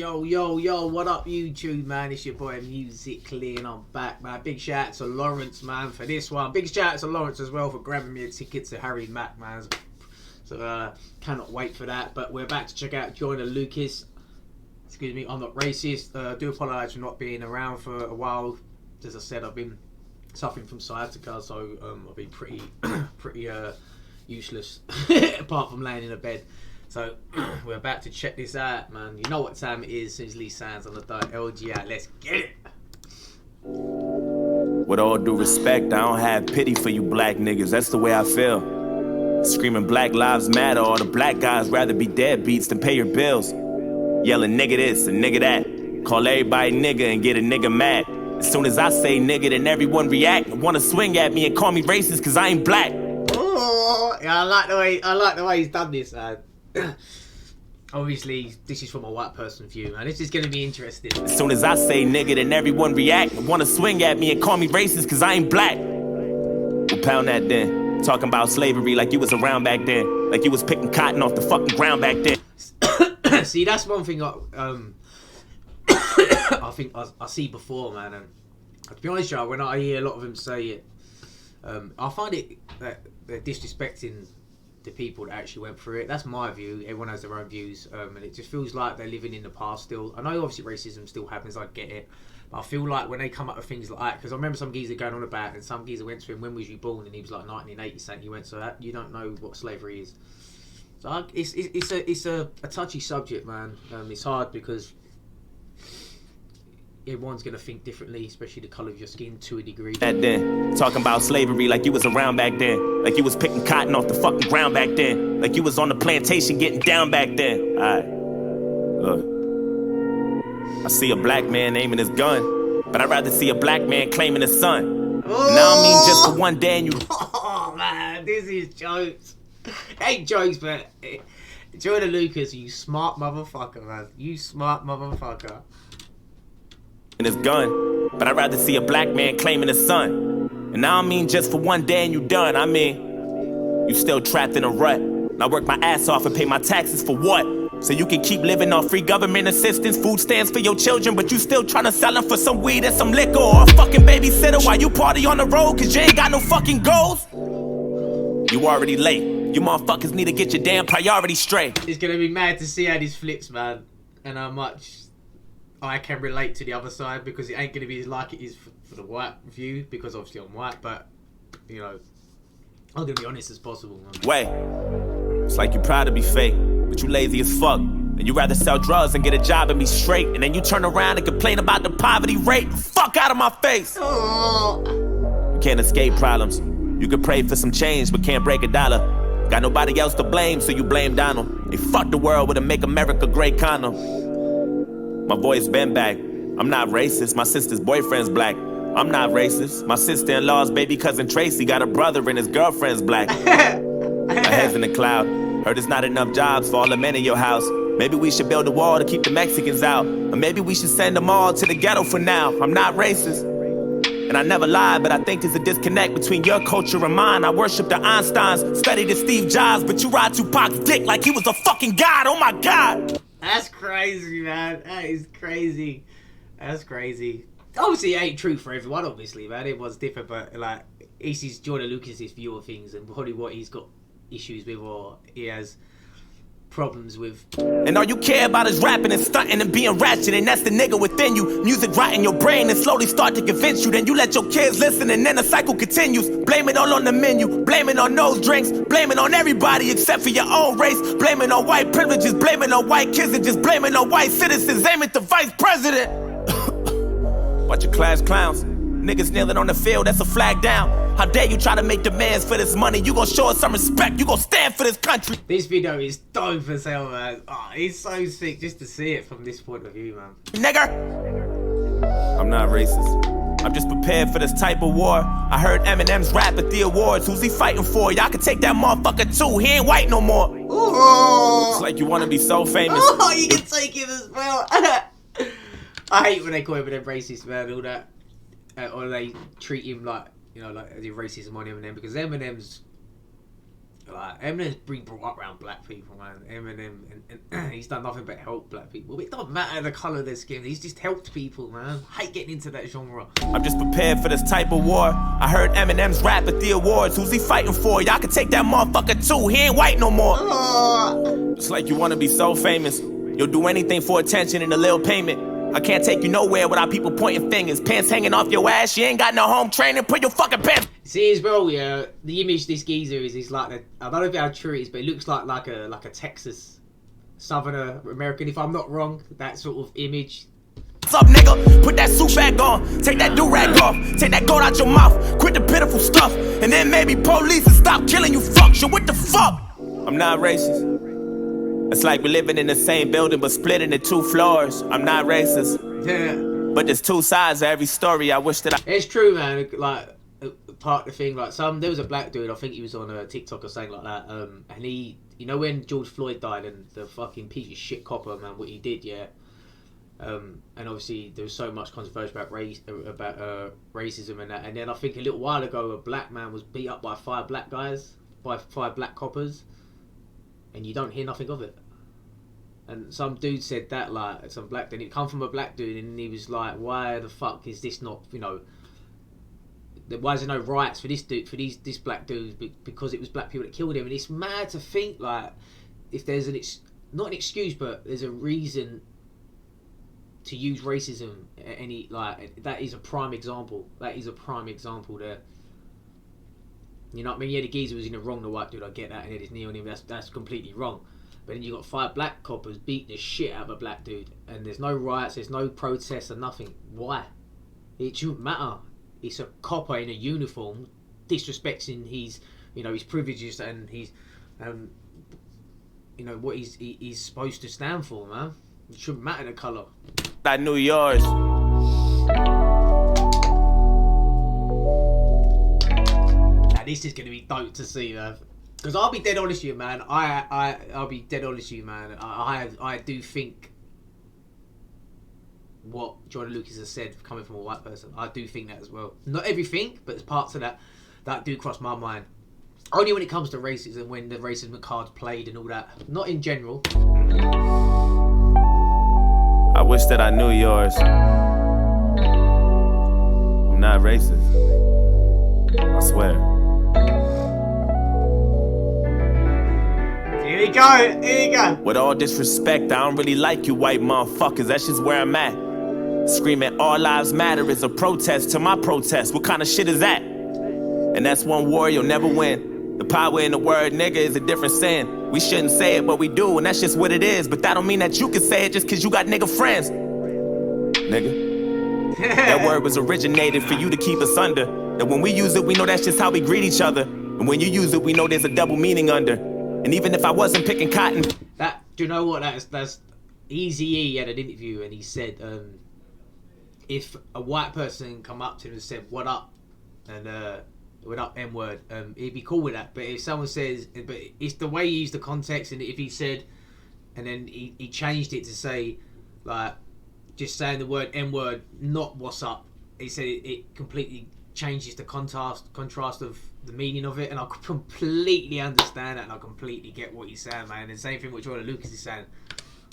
Yo, what up YouTube, man? It's your boy MUSICLEE and I'm back, man. Big shout out to Lawrence, man, for this one. Big shout out to Lawrence as well for grabbing me a ticket to Harry Mack, man. So cannot wait for that. But we're about to check out Joyne and Lucas. Excuse me, I'm not racist. I do apologise for not being around for a while. As I said, I've been suffering from sciatica, so I've been pretty useless apart from laying in a bed. So we're about to check this out, man. You know what time it is. Since Lee Sands on the dirt, LG out. Let's get it. With all due respect, I don't have pity for you black niggas. That's the way I feel. Screaming Black Lives Matter, all the black guys rather be deadbeats than pay your bills. Yelling nigga this and nigga that. Call everybody nigga and get a nigga mad. As soon as I say nigga, then everyone react and wanna swing at me and call me racist cause I ain't black. Oh, yeah, I like the way he's done this, man. Obviously, this is from a white person view, man. This is gonna be interesting. As soon as I say nigga, then everyone react and wanna swing at me and call me racist cause I ain't black. Well, pound that then. Talking about slavery like you was around back then. Like you was picking cotton off the fucking ground back then. See, that's one thing I think I see before, man. And to be honest, when I hear a lot of them say it, I find it that they're disrespecting the people that actually went through it. That's my view. Everyone has their own views, and it just feels like they're living in the past still. I know obviously racism still happens, I get it, but I feel like when they come up with things like that, because I remember some geezer going on about, and some geezer went to him, when was you born? And he was like 1980 something. He went, so that you don't know what slavery is. So it's a touchy subject, man. It's hard because everyone's gonna think differently, especially the colour of your skin to a degree. That then, talking about slavery like you was around back then. Like you was picking cotton off the fucking ground back then. Like you was on the plantation getting down back then. Alright, look. I see a black man aiming his gun, but I'd rather see a black man claiming his son. Oh. And I don't mean just for one day and you... Oh man, this is jokes. Ain't jokes, but... Joyne and Lucas, you smart motherfucker, man. You smart motherfucker. In his gun, but I'd rather see a black man claiming his son. And I don't mean just for one day and you done. I mean, you still trapped in a rut. And I work my ass off and pay my taxes for what? So you can keep living off free government assistance, food stamps for your children, but you still trying to sell them for some weed and some liquor or a fucking babysitter while you party on the road cause you ain't got no fucking goals? You already late. You motherfuckers need to get your damn priorities straight. It's gonna be mad to see how this flips, man, and how much I can relate to the other side, because it ain't gonna be like it is for the white view, because obviously I'm white, but you know, I'm gonna be honest as possible, man. Wait, it's like you're proud to be fake, but you lazy as fuck, and you rather sell drugs and get a job and be straight, and then you turn around and complain about the poverty rate. Fuck out of my face. Oh. You can't escape problems. You can pray for some change, but can't break a dollar. Got nobody else to blame, so you blame Donald. They fucked the world with a Make America Great condom. My boy's been back. I'm not racist. My sister's boyfriend's black. I'm not racist. My sister-in-law's baby cousin Tracy got a brother and his girlfriend's black. My head's in the cloud. Heard there's not enough jobs for all the men in your house. Maybe we should build a wall to keep the Mexicans out. Or maybe we should send them all to the ghetto for now. I'm not racist. And I never lie, but I think there's a disconnect between your culture and mine. I worship the Einsteins, studied the Steve Jobs, but you ride Tupac's dick like he was a fucking god. Oh my god. That's crazy, man. That is crazy. That's crazy. Obviously, it ain't true for everyone, obviously, man. It was different, but like, this is Joyne and Lucas's view of things and probably what he's got issues with or he has problems with. And all you care about is rapping and stunting and being ratchet, and that's the nigga within you. Music rot in your brain and slowly start to convince you. Then you let your kids listen and then the cycle continues. Blame it all on the menu, blame it on those drinks, blame it on everybody except for your own race. Blame it on white privileges, blame it on white kids, and just blame it on white citizens. Aim at the vice president. Bunch of class clowns. Niggas kneeling on the field, that's a flag down. How dare you try to make demands for this money? You gon' show us some respect, you gon' stand for this country. This video is dope as hell, man. Oh, it's so sick just to see it from this point of view, man. Nigger! I'm not racist. I'm just prepared for this type of war. I heard Eminem's rap at the awards. Who's he fighting for? Y'all can take that motherfucker too. He ain't white no more. Ooh. It's like you wanna be so famous. Oh, you can take him as well. I hate when they call Eminem racist, man, all that. Or they treat him like, you know, like as if racism on Eminem, because Eminem's like Eminem's been brought up around black people, man. Eminem, and he's done nothing but help black people. It doesn't matter the colour of their skin. He's just helped people, man. I hate getting into that genre. I'm just prepared for this type of war. I heard Eminem's rap at the awards. Who's he fighting for? Y'all can take that motherfucker too. He ain't white no more. It's like you wanna be so famous. You'll do anything for attention and a little payment. I can't take you nowhere without people pointing fingers. Pants hanging off your ass. You ain't got no home training. Put your fucking pants. See as well, yeah. The image this geezer is like I don't know how true it is, but it looks like a Texas Southerner American. If I'm not wrong, that sort of image. What's up, nigga? Put that suit back on. Take that do-rag off. Take that gold out your mouth. Quit the pitiful stuff. And then maybe police will stop killing you fucks. So what the fuck? I'm not racist. It's like we're living in the same building but split into 2 floors. I'm not racist. Yeah. But there's 2 sides to every story. I wish that It's true, man. Like part of the thing, like there was a black dude. I think he was on a TikTok or something like that. And he, you know, when George Floyd died and the fucking piece of shit copper, man, what he did, yeah. And obviously there was so much controversy about racism and that. And then I think a little while ago, a black man was beat up by 5 black guys, by 5 black coppers. And you don't hear nothing of it. And some dude said that, like, some black dude, it come from a black dude, and he was like, why the fuck is this not, you know, why is there no rights for this dude, for this black dude, because it was black people that killed him. And it's mad to think, like, if there's not an excuse, but there's a reason to use racism, any, like, that is a prime example. That is a prime example there. You know what I mean? Yeah, the geezer was in the wrong, the white dude, I get that, and had his knee on him, that's completely wrong. But then you got 5 black coppers beating the shit out of a black dude, and there's no riots, there's no protests or nothing. Why? It shouldn't matter. It's a copper in a uniform disrespecting his, you know, his privileges and his, you know, what he's supposed to stand for, man. It shouldn't matter the colour. I knew yours. This is going to be dope to see, man. Because I'll be dead honest with you, man. I'll be dead honest with you, man. I do think what Joyne Lucas has said, coming from a white person, I do think that as well. Not everything, but there's parts of that do cross my mind. Only when it comes to racism, when the racism card's played and all that. Not in general. I wish that I knew yours. I'm not racist. I swear. Here we go, here we go. With all disrespect, I don't really like you white motherfuckers. That's just where I'm at. Screaming all lives matter is a protest to my protest. What kind of shit is that? And that's one war you'll never win. The power in the word nigga is a different sin. We shouldn't say it, but we do, and that's just what it is. But that don't mean that you can say it just cause you got nigga friends. Nigga. That word was originated for you to keep us under. And when we use it, we know that's just how we greet each other. And when you use it, we know there's a double meaning under. And even if I wasn't picking cotton. That, do you know what? That's Eazy-E had an interview and he said, if a white person come up to him and said, what up? And what up, N-word, he'd be cool with that. But if someone says, but it's the way he used the context, and if he said, and then he changed it to say, like, just saying the word N-word, not what's up. He said it completely changes the contrast of the meaning of it, and I completely understand that, and I completely get what he's saying, man. And the same thing with Joyne Lucas is saying.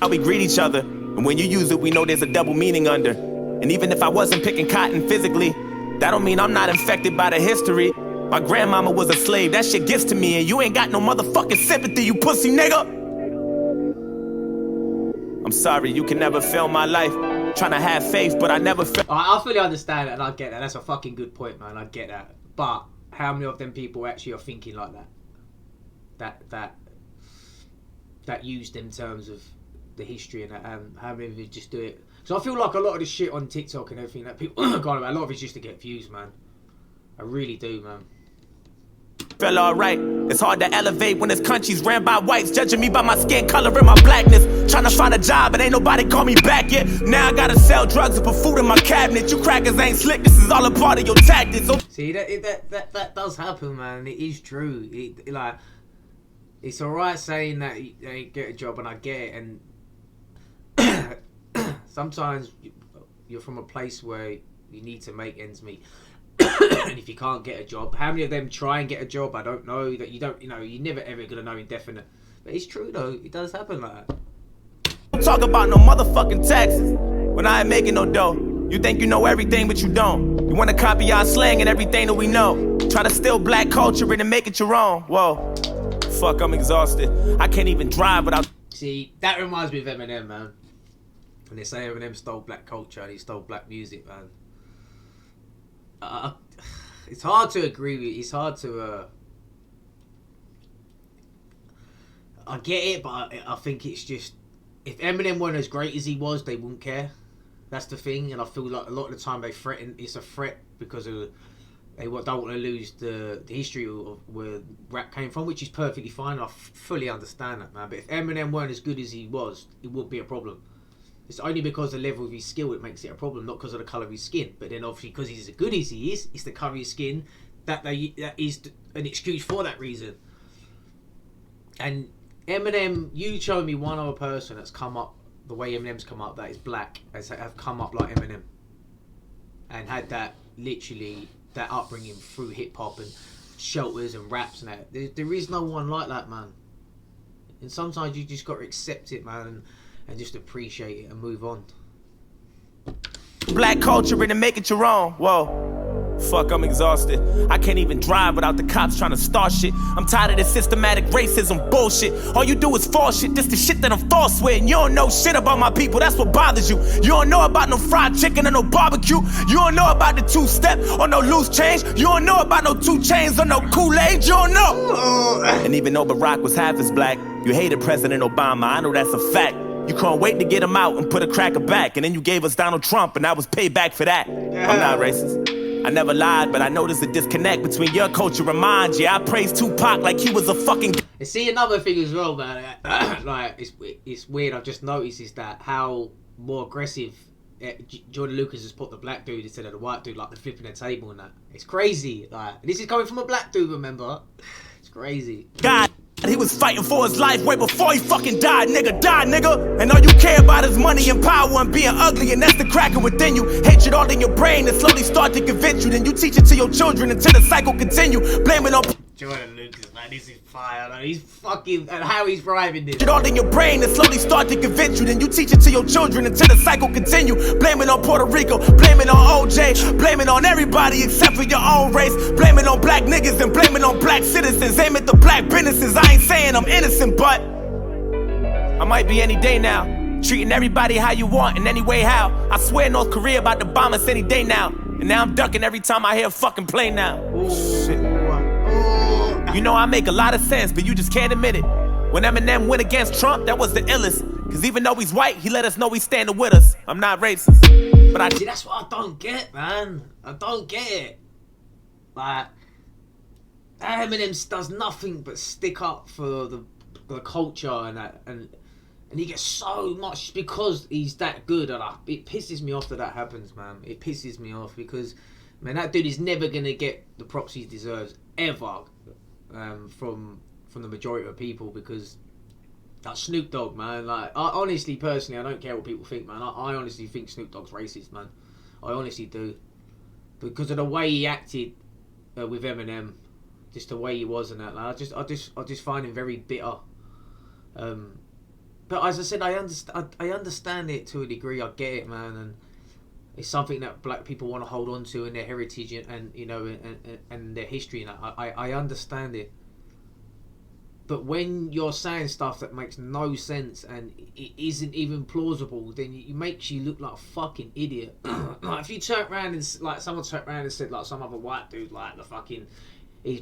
How we greet each other, and when you use it, we know there's a double meaning under. And even if I wasn't picking cotton physically, that don't mean I'm not infected by the history. My grandmama was a slave, that shit gets to me, and you ain't got no motherfucking sympathy, you pussy nigga. I'm sorry, you can never feel my life. Trying to have faith, but I never felt. I fully understand that, and I get that. That's a fucking good point, man. I get that. But how many of them people actually are thinking like that? That used in terms of the history and that, how many of them just do it? So I feel like a lot of the shit on TikTok and everything that people are going about, a lot of it's just to get views, man. I really do, man. Feel alright. It's hard to elevate when this country's ran by whites, judging me by my skin color and my blackness. Trying to find a job, but ain't nobody call me back yet. Now I gotta sell drugs and put food in my cabinet. You crackers ain't slick, this is all a part of your tactics. See, that does happen, man. It is true. Like, it's alright saying that you ain't get a job, and I get it. And sometimes you're from a place where you need to make ends meet. And if you can't get a job, how many of them try and get a job? I don't know. That you don't, you're never ever gonna know indefinite. But it's true though. It does happen like that. Talk about no motherfucking taxes when I ain't making no dough. You think you know everything, but you don't. You wanna copy our slang and everything that we know. Try to steal black culture and make it your own. Whoa, fuck, I'm exhausted. I can't even drive without. See, that reminds me of Eminem, man. When they say Eminem stole black culture and he stole black music, man. It's hard to agree with. It's hard to. I get it, but I think it's just, if Eminem weren't as great as he was, they wouldn't care. That's the thing, and I feel like a lot of the time they threaten. It's a threat because they don't want to lose the history of where rap came from, which is perfectly fine. I fully understand that, man. But if Eminem weren't as good as he was, it would be a problem. It's only because of the level of his skill it makes it a problem, not because of the colour of his skin. But then obviously because he's as good as he is, it's the colour of his skin that is an excuse for that reason. And Eminem, you show me one other person that's come up the way Eminem's come up that is black, as have come up like Eminem and had that literally that upbringing through hip hop and shelters and raps and that. There is no one like that, man. And sometimes you just got to accept it, man, and just appreciate it and move on. Black culture and make it your own. Whoa. Fuck, I'm exhausted. I can't even drive without the cops trying to start shit. I'm tired of this systematic racism bullshit. All you do is false shit. This the shit that I'm false with. And you don't know shit about my people. That's what bothers you. You don't know about no fried chicken or no barbecue. You don't know about the two-step or no loose change. You don't know about no 2 Chainz or no Kool-Aid. You don't know. And even though Barack was half as black, you hated President Obama. I know that's a fact. You couldn't wait to get him out and put a cracker back. And then you gave us Donald Trump, and I was payback for that. Yeah. I'm not racist. I never lied, but I noticed a disconnect between your culture and mine. Yeah, I praised Tupac like he was a fucking... And see, another thing as well, man, like, it's weird, I've just noticed is that how more aggressive Jordan Lucas has put the black dude instead of the white dude, like the flipping the table and that. It's crazy. Like, this is coming from a black dude, remember? It's crazy. God. He was fighting for his life way before he fucking died, nigga. And all you care about is money and power and being ugly, and that's the cracking within you. Hatred all in your brain that slowly start to convince you. Then you teach it to your children until the cycle continue. Blame it on Jordan Lucas, man, this is fire. Man. He's fucking, and how he's driving this. It all in your brain that slowly start to convince you. Then you teach it to your children until the cycle continue. Blame it on Puerto Rico, blame it on OJ, blame it on everybody except for your own race. Blame it on black niggas and blame it on black citizens. Aim at the black businesses. I ain't saying I'm innocent, but I might be any day now. Treating everybody how you want in any way how. I swear North Korea about to bomb us any day now. And now I'm ducking every time I hear a fucking plane now. Ooh. Shit. You know I make a lot of sense, but you just can't admit it. When Eminem went against Trump, that was the illest. Cause even though he's white, he let us know he's standing with us. I'm not racist, but See, that's what I don't get, man. I don't get it. Like, Eminem does nothing but stick up for the culture and that, and he gets so much because he's that good, and it pisses me off that happens, man. It pisses me off because, man, that dude is never gonna get the props he deserves ever from the majority of people, because that Snoop Dogg, man. Like, I honestly, personally, I don't care what people think, man. I honestly think Snoop Dogg's racist, man. I honestly do, because of the way he acted with Eminem. Just the way he was and that, like, I just find him very bitter. But as I said, I understand it to a degree. I get it, man, and it's something that black people want to hold on to in their heritage and you know and their history. And I understand it. But when you're saying stuff that makes no sense and it isn't even plausible, then it makes you look like a fucking idiot. Like, if you turn around and like someone turned around and said like some other white dude like the fucking he's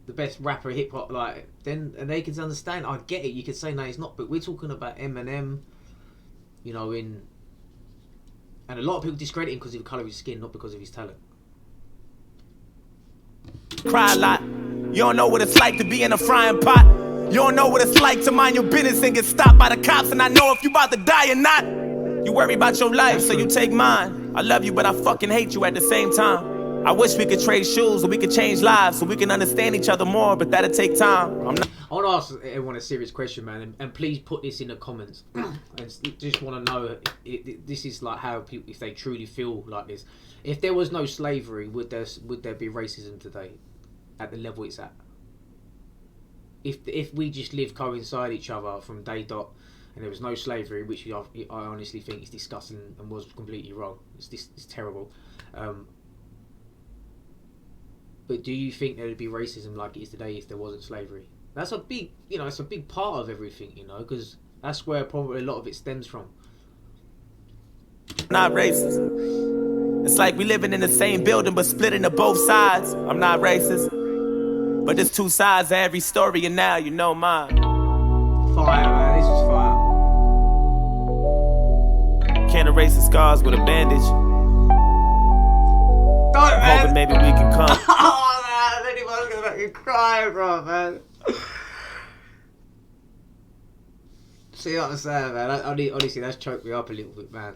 the best rapper hip hop, like, then and they can understand. I get it. You could say no, he's not, but we're talking about Eminem, you know, and a lot of people discredit him because of the colour of his skin, not because of his talent. Cry a lot. You don't know what it's like to be in a frying pot. You don't know what it's like to mind your business and get stopped by the cops. And I know if you about to die or not. You worry about your life, so you take mine. I love you, but I fucking hate you at the same time. I wish we could trade shoes so we could change lives so we can understand each other more, but that'll take time. I want to ask everyone a serious question, man, and please put this in the comments. I just want to know if this is like how people, if they truly feel like this. If there was no slavery, would there be racism today, at the level it's at? If we just lived coincide each other from day dot, and there was no slavery, which I honestly think is disgusting and was completely wrong. It's terrible. But do you think there would be racism like it is today if there wasn't slavery? That's a big, it's a big part of everything, because that's where probably a lot of it stems from. Not racist. It's like we living in the same building but split into both sides. I'm not racist, but there's two sides to every story, and now you know mine. Fire, man. This is fire. Can't erase the scars with a bandage. Don't, man. Hoping maybe we can come. Oh, man. Anyone's gonna make you cry, bro, man. See what I'm saying, man? Honestly, that's choked me up a little bit, man.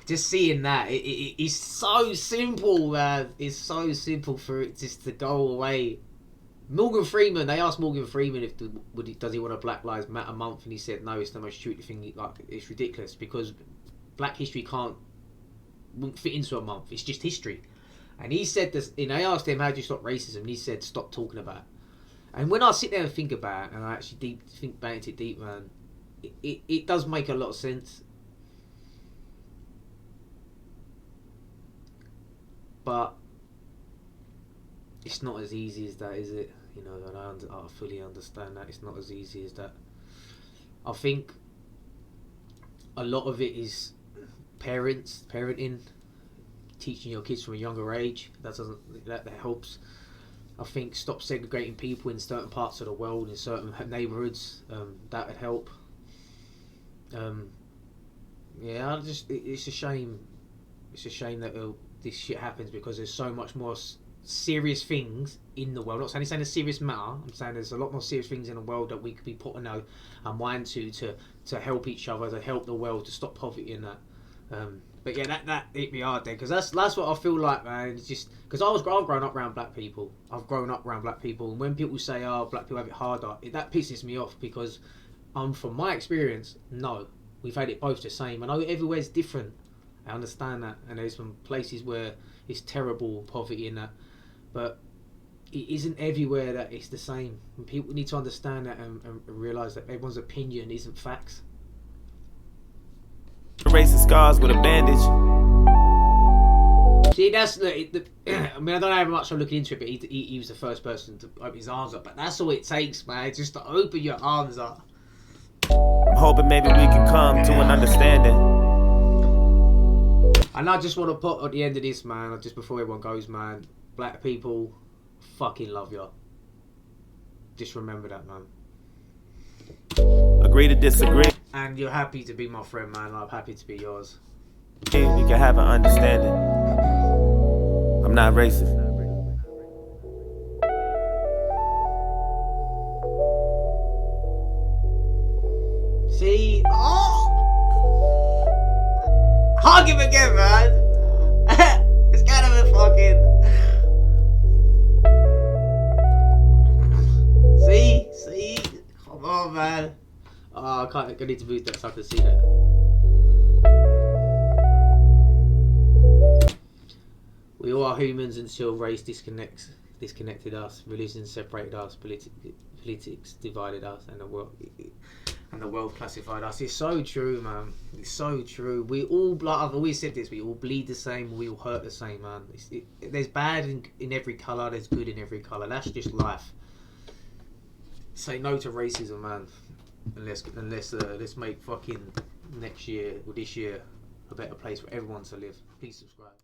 Just seeing that, it's so simple, man. It's so simple for it just to go away. Morgan Freeman, they asked Morgan Freeman does he want a Black Lives Matter month, and he said no, it's the most stupid thing. Like, it's ridiculous because Black history won't fit into a month. It's just history. And he said this. They asked him, how do you stop racism? And he said, stop talking about it. And when I sit there and think about it, and I actually think about it deep, man, it does make a lot of sense. But it's not as easy as that, is it? And I fully understand that it's not as easy as that. I think a lot of it is parenting, teaching your kids from a younger age. That helps. I think stop segregating people in certain parts of the world, in certain neighbourhoods. That would help. It's a shame. It's a shame that this shit happens because there's so much more serious things in the world. I'm not saying it's a serious matter. I'm saying there's a lot more serious things in the world that we could be putting our mind to help each other, to help the world, to stop poverty and that. But yeah, that hit me hard there because that's what I feel like, man. It's just because I've grown up around black people. I've grown up around black people, and when people say, "Oh, black people have it harder," that pisses me off because, from my experience, no, we've had it both the same. I know everywhere's different. I understand that, and there's some places where it's terrible poverty and that, but it isn't everywhere that it's the same. And people need to understand that and realise that everyone's opinion isn't facts. Erase the scars with a bandage. See, that's I mean, I don't know how much I'm looking into it, but he was the first person to open his arms up. But that's all it takes, man, just to open your arms up. I'm hoping maybe we can come to an understanding. And I just want to put at the end of this, man, just before everyone goes, man, black people, fucking love you. Just remember that, man. Agree to disagree. And you're happy to be my friend, man. I'm happy to be yours. We can have an understanding. I'm not racist. See? Oh! Hug him again, man. It's kind of a fucking... See? Come on, man. Oh, I need to move that so I can see that. We all are humans until race disconnected us, religion separated us, politics divided us, and the world classified us. It's so true, man. It's so true. We all, like I've always said this, we all bleed the same, we all hurt the same, man. There's bad in every colour, there's good in every colour. That's just life. Say no to racism, man. And let's make fucking next year or this year a better place for everyone to live. Please subscribe.